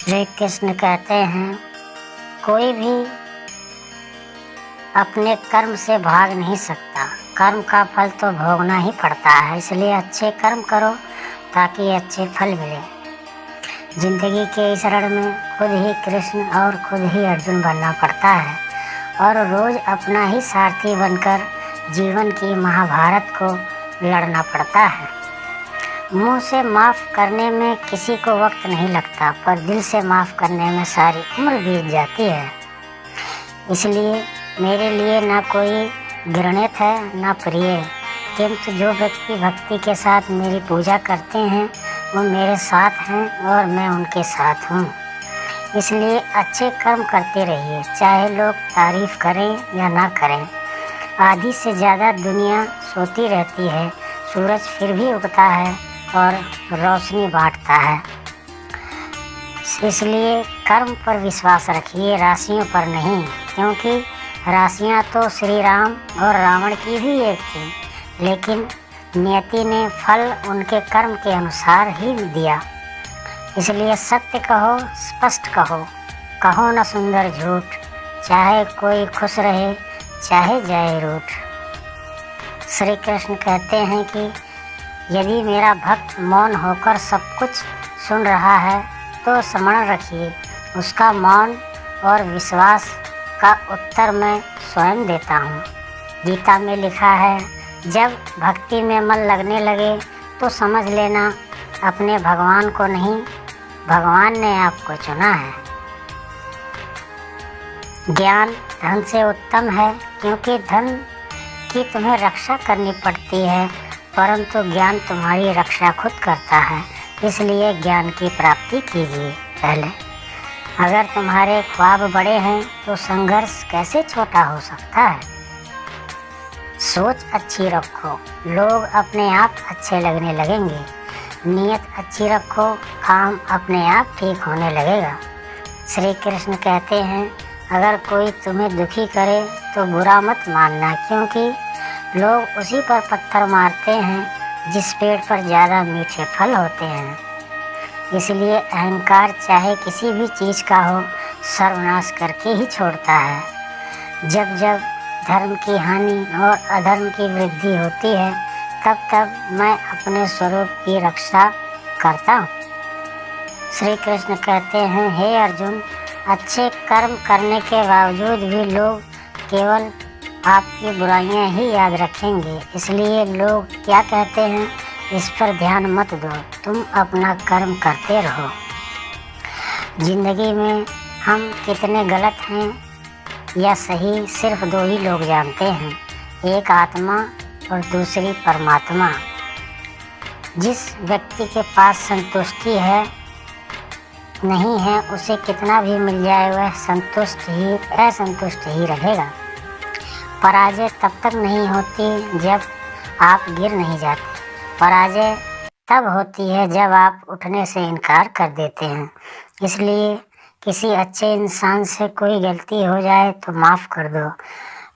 श्री कृष्ण कहते हैं, कोई भी अपने कर्म से भाग नहीं सकता। कर्म का फल तो भोगना ही पड़ता है, इसलिए अच्छे कर्म करो ताकि अच्छे फल मिले। जिंदगी के इस रण में खुद ही कृष्ण और खुद ही अर्जुन बनना पड़ता है और रोज अपना ही सारथी बनकर जीवन की महाभारत को लड़ना पड़ता है। मुंह से माफ़ करने में किसी को वक्त नहीं लगता, पर दिल से माफ़ करने में सारी उम्र बीत जाती है। इसलिए मेरे लिए ना कोई घृणित है ना प्रिय, किंतु जो व्यक्ति भक्ति के साथ मेरी पूजा करते हैं वो मेरे साथ हैं और मैं उनके साथ हूँ। इसलिए अच्छे कर्म करते रहिए, चाहे लोग तारीफ करें या ना करें। आधी से ज़्यादा दुनिया सोती रहती है, सूरज फिर भी उगता है और रोशनी बांटता है। इसलिए कर्म पर विश्वास रखिए, राशियों पर नहीं, क्योंकि राशियाँ तो श्री राम और रावण की भी एक थी, लेकिन नियति ने फल उनके कर्म के अनुसार ही दिया। इसलिए सत्य कहो, स्पष्ट कहो, कहो न सुंदर झूठ, चाहे कोई खुश रहे चाहे जाए रूठ। श्री कृष्ण कहते हैं कि यदि मेरा भक्त मौन होकर सब कुछ सुन रहा है तो स्मरण रखिए, उसका मौन और विश्वास का उत्तर मैं स्वयं देता हूँ। गीता में लिखा है, जब भक्ति में मन लगने लगे तो समझ लेना अपने भगवान को नहीं, भगवान ने आपको चुना है। ज्ञान धन से उत्तम है, क्योंकि धन की तुम्हें रक्षा करनी पड़ती है, परंतु ज्ञान तुम्हारी रक्षा खुद करता है। इसलिए ज्ञान की प्राप्ति कीजिए पहले। अगर तुम्हारे ख्वाब बड़े हैं तो संघर्ष कैसे छोटा हो सकता है। सोच अच्छी रखो, लोग अपने आप अच्छे लगने लगेंगे। नीयत अच्छी रखो, काम अपने आप ठीक होने लगेगा। श्री कृष्ण कहते हैं, अगर कोई तुम्हें दुखी करे तो बुरा मत मानना, क्योंकि लोग उसी पर पत्थर मारते हैं जिस पेड़ पर ज़्यादा मीठे फल होते हैं। इसलिए अहंकार चाहे किसी भी चीज़ का हो, सर्वनाश करके ही छोड़ता है। जब जब धर्म की हानि और अधर्म की वृद्धि होती है, तब तब मैं अपने स्वरूप की रक्षा करता हूँ। श्री कृष्ण कहते हैं, हे अर्जुन, अच्छे कर्म करने के बावजूद भी लोग केवल आपकी बुराइयां ही याद रखेंगे। इसलिए लोग क्या कहते हैं इस पर ध्यान मत दो, तुम अपना कर्म करते रहो। जिंदगी में हम कितने गलत हैं या सही सिर्फ दो ही लोग जानते हैं, एक आत्मा और दूसरी परमात्मा। जिस व्यक्ति के पास संतुष्टि है नहीं है, उसे कितना भी मिल जाए वह असंतुष्ट ही रहेगा। पराजय तब तक नहीं होती जब आप गिर नहीं जाते, पराजय तब होती है जब आप उठने से इनकार कर देते हैं। इसलिए किसी अच्छे इंसान से कोई गलती हो जाए तो माफ़ कर दो,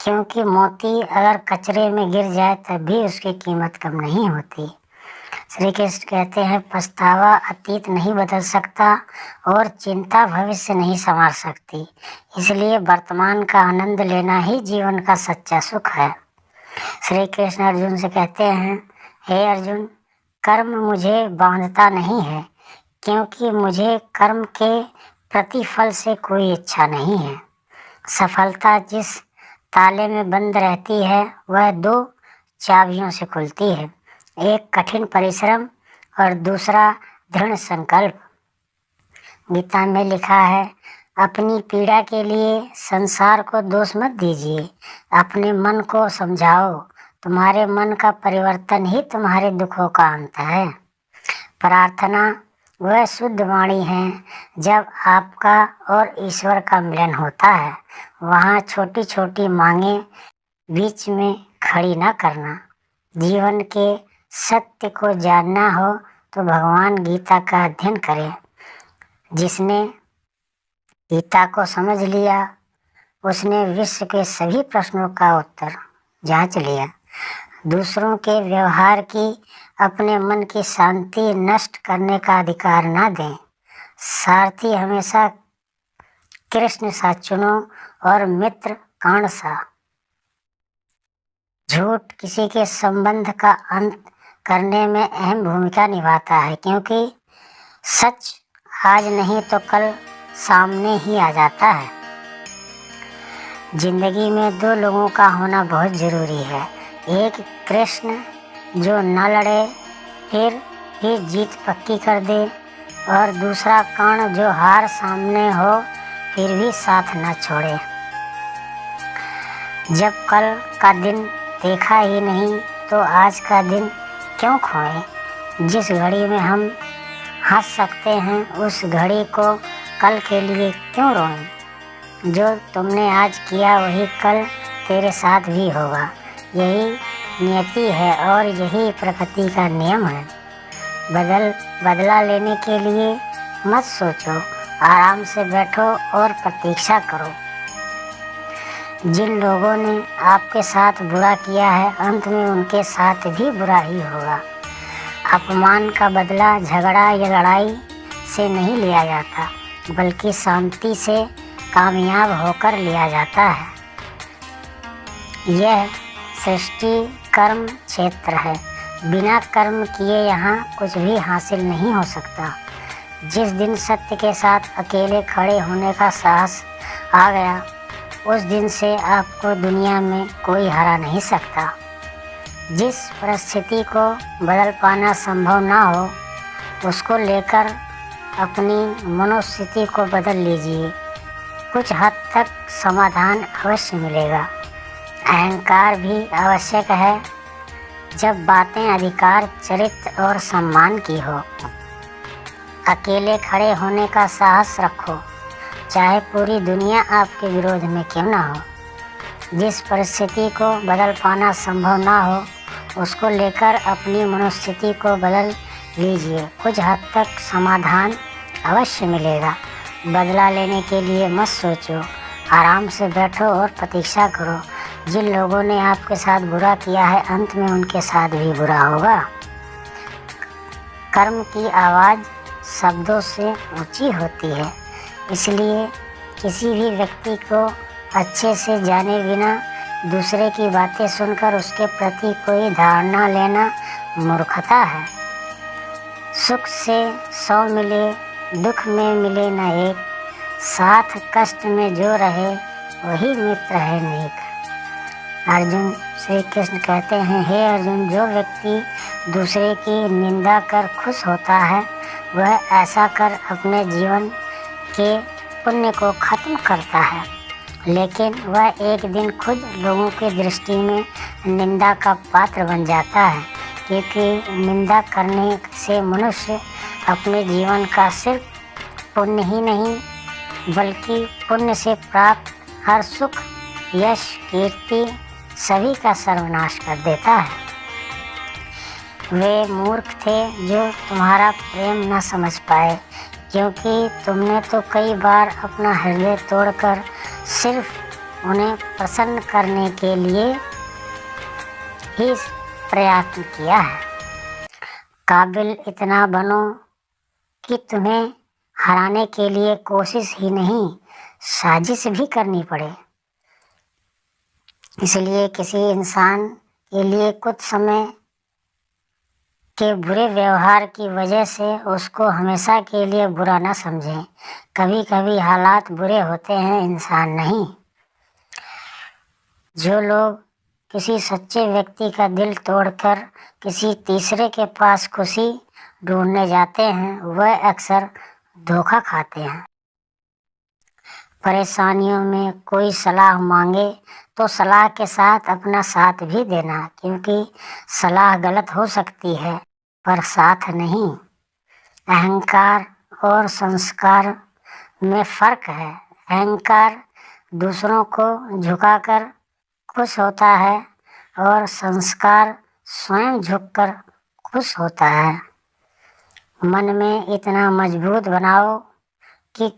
क्योंकि मोती अगर कचरे में गिर जाए तब भी उसकी कीमत कम नहीं होती। श्री कृष्ण कहते हैं, पछतावा अतीत नहीं बदल सकता और चिंता भविष्य नहीं संवार सकती। इसलिए वर्तमान का आनंद लेना ही जीवन का सच्चा सुख है। श्री कृष्ण अर्जुन से कहते हैं, हे अर्जुन, कर्म मुझे बांधता नहीं है, क्योंकि मुझे कर्म के प्रतिफल से कोई इच्छा नहीं है। सफलता जिस ताले में बंद रहती है वह दो चाबियों से खुलती है, एक कठिन परिश्रम और दूसरा दृढ़ संकल्प। गीता में लिखा है, अपनी पीड़ा के लिए संसार को दोष मत दीजिए, अपने मन को समझाओ, तुम्हारे मन का परिवर्तन ही तुम्हारे दुखों का अंत है। प्रार्थना वह शुद्ध वाणी है जब आपका और ईश्वर का मिलन होता है। वहाँ छोटी छोटी मांगे बीच में खड़ी न करना। जीवन के सत्य को जानना हो तो भगवान गीता का अध्ययन करें। जिसने गीता को समझ लिया उसने विश्व के सभी प्रश्नों का उत्तर जांच लिया। दूसरों के व्यवहार की अपने मन की शांति नष्ट करने का अधिकार न दें। सारथी हमेशा कृष्ण सा चुनो और मित्र कर्ण सा। झूठ किसी के संबंध का अंत करने में अहम भूमिका निभाता है, क्योंकि सच आज नहीं तो कल सामने ही आ जाता है। जिंदगी में दो लोगों का होना बहुत जरूरी है। एक कृष्ण जो न लड़े फिर भी जीत पक्की कर दे, और दूसरा कर्ण जो हार सामने हो फिर भी साथ न छोड़े। जब कल का दिन देखा ही नहीं तो आज का दिन क्यों खोएं। जिस घड़ी में हम हंस सकते हैं उस घड़ी को कल के लिए क्यों रोएं। जो तुमने आज किया वही कल तेरे साथ भी होगा। यही नियति है और यही प्रकृति का नियम है। बदला लेने के लिए मत सोचो, आराम से बैठो और प्रतीक्षा करो। जिन लोगों ने आपके साथ बुरा किया है अंत में उनके साथ भी बुरा ही होगा। अपमान का बदला झगड़ा या लड़ाई से नहीं लिया जाता, बल्कि शांति से कामयाब होकर लिया जाता है। यह सृष्टि कर्म क्षेत्र है। बिना कर्म किए यहाँ कुछ भी हासिल नहीं हो सकता। जिस दिन सत्य के साथ अकेले खड़े होने का साहस आ गया उस दिन से आपको दुनिया में कोई हरा नहीं सकता। जिस परिस्थिति को बदल पाना संभव ना हो उसको लेकर अपनी मनोस्थिति को बदल लीजिए। कुछ हद तक समाधान अवश्य मिलेगा। अहंकार भी आवश्यक है जब बातें अधिकार, चरित्र और सम्मान की हो। अकेले खड़े होने का साहस रखो, चाहे पूरी दुनिया आपके विरोध में क्यों ना हो। जिस परिस्थिति को बदल पाना संभव ना हो उसको लेकर अपनी मनोस्थिति को बदल लीजिए। कुछ हद तक समाधान अवश्य मिलेगा। बदला लेने के लिए मत सोचो, आराम से बैठो और प्रतीक्षा करो। जिन लोगों ने आपके साथ बुरा किया है अंत में उनके साथ भी बुरा होगा। कर्म की आवाज़ शब्दों से ऊंची होती है, इसलिए किसी भी व्यक्ति को अच्छे से जाने बिना दूसरे की बातें सुनकर उसके प्रति कोई धारणा लेना मूर्खता है। सुख से 100 मिले, दुख में मिले न एक, साथ कष्ट में जो रहे वही मित्र है नेक। अर्जुन श्री कृष्ण कहते हैं, हे अर्जुन, जो व्यक्ति दूसरे की निंदा कर खुश होता है वह ऐसा कर अपने जीवन के पुण्य को खत्म करता है, लेकिन वह एक दिन खुद लोगों की दृष्टि में निंदा का पात्र बन जाता है, क्योंकि निंदा करने से मनुष्य अपने जीवन का सिर्फ पुण्य ही नहीं बल्कि पुण्य से प्राप्त हर सुख, यश, कीर्ति सभी का सर्वनाश कर देता है। वे मूर्ख थे जो तुम्हारा प्रेम न समझ पाए, क्योंकि तुमने तो कई बार अपना हृदय तोड़कर सिर्फ उन्हें प्रसन्न करने के लिए ही प्रयत्न किया है। काबिल इतना बनो कि तुम्हें हराने के लिए कोशिश ही नहीं साजिश भी करनी पड़े। इसलिए किसी इंसान के लिए कुछ समय के बुरे व्यवहार की वजह से उसको हमेशा के लिए बुरा न समझें। कभी कभी हालात बुरे होते हैं, इंसान नहीं। जो लोग किसी सच्चे व्यक्ति का दिल तोड़कर किसी तीसरे के पास खुशी ढूंढने जाते हैं वह अक्सर धोखा खाते हैं। परेशानियों में कोई सलाह मांगे तो सलाह के साथ अपना साथ भी देना, क्योंकि सलाह गलत हो सकती है पर साथ नहीं। अहंकार और संस्कार में फर्क है। अहंकार दूसरों को झुकाकर खुश होता है और संस्कार स्वयं झुककर खुश होता है। मन में इतना मजबूत बनाओ कि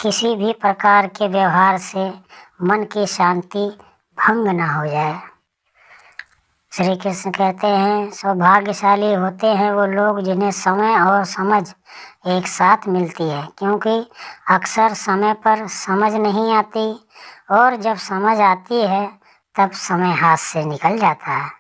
किसी भी प्रकार के व्यवहार से मन की शांति भंग न हो जाए। श्री कृष्ण कहते हैं, सौभाग्यशाली होते हैं वो लोग जिन्हें समय और समझ एक साथ मिलती है, क्योंकि अक्सर समय पर समझ नहीं आती और जब समझ आती है तब समय हाथ से निकल जाता है।